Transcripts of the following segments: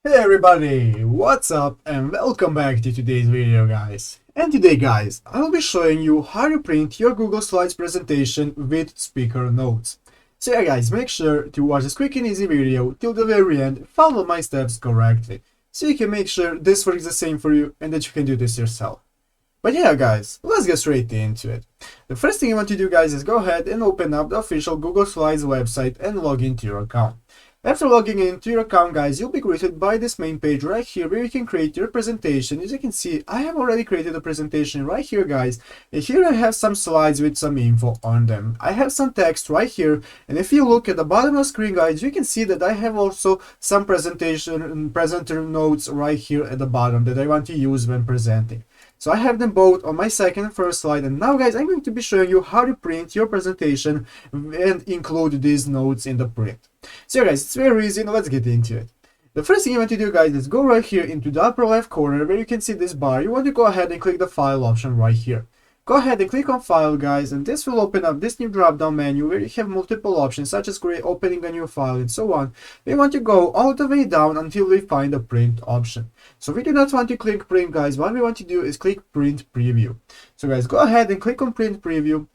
Hey everybody, what's up and welcome back to today's video guys. And today guys, I will be showing you how to print your Google Slides presentation with speaker notes. So yeah guys, make sure to watch this quick and easy video till the very end, follow my steps correctly, so you can make sure this works the same for you and that you can do this yourself. But yeah guys, let's get straight into it. The first thing you want to do guys is go ahead and open up the official Google Slides website and log into your account. After logging into your account guys, you'll be greeted by this main page right here where you can create your presentation. As you can see, I have already created a presentation right here guys. And here I have some slides with some info on them. I have some text right here, and if you look at the bottom of the screen guys, you can see that I have also some presenter notes right here at the bottom that I want to use when presenting. So I have them both on my second and first slide, and now guys I'm going to be showing you how to print your presentation and include these notes in the print. So guys, it's very easy, now let's get into it. The first thing you want to do guys is go right here into the upper left corner where you can see this bar. You want to go ahead and click the file option right here. Go ahead and click on file guys, and this will open up this new drop down menu where you have multiple options such as opening a new file and so on. We want to go all the way down until we find the print option. So we do not want to click print guys, what we want to do is click print preview. So guys, go ahead and click on print preview.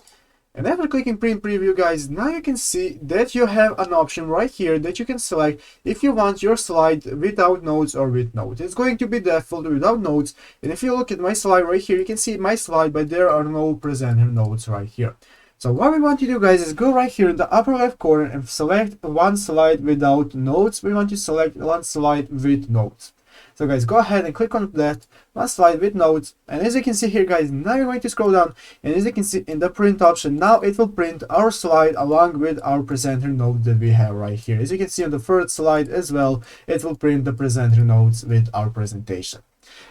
And after clicking print preview guys, now you can see that you have an option right here that you can select if you want your slide without notes or with notes. It's going to be default without notes, and if you look at my slide right here, you can see my slide but there are no presenter notes right here. So what we want to do guys is go right here in the upper left corner and select one slide without notes. We want to select one slide with notes. So guys, go ahead and click on that one slide with notes, and as you can see here guys, now you're going to scroll down, and as you can see in the print option, now it will print our slide along with our presenter note that we have right here. As you can see on the first slide as well, it will print the presenter notes with our presentation.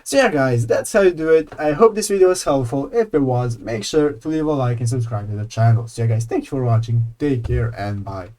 So yeah guys, that's how you do it. I hope this video was helpful. If it was, make sure to leave a like and subscribe to the channel. So yeah guys, thank you for watching, take care and bye.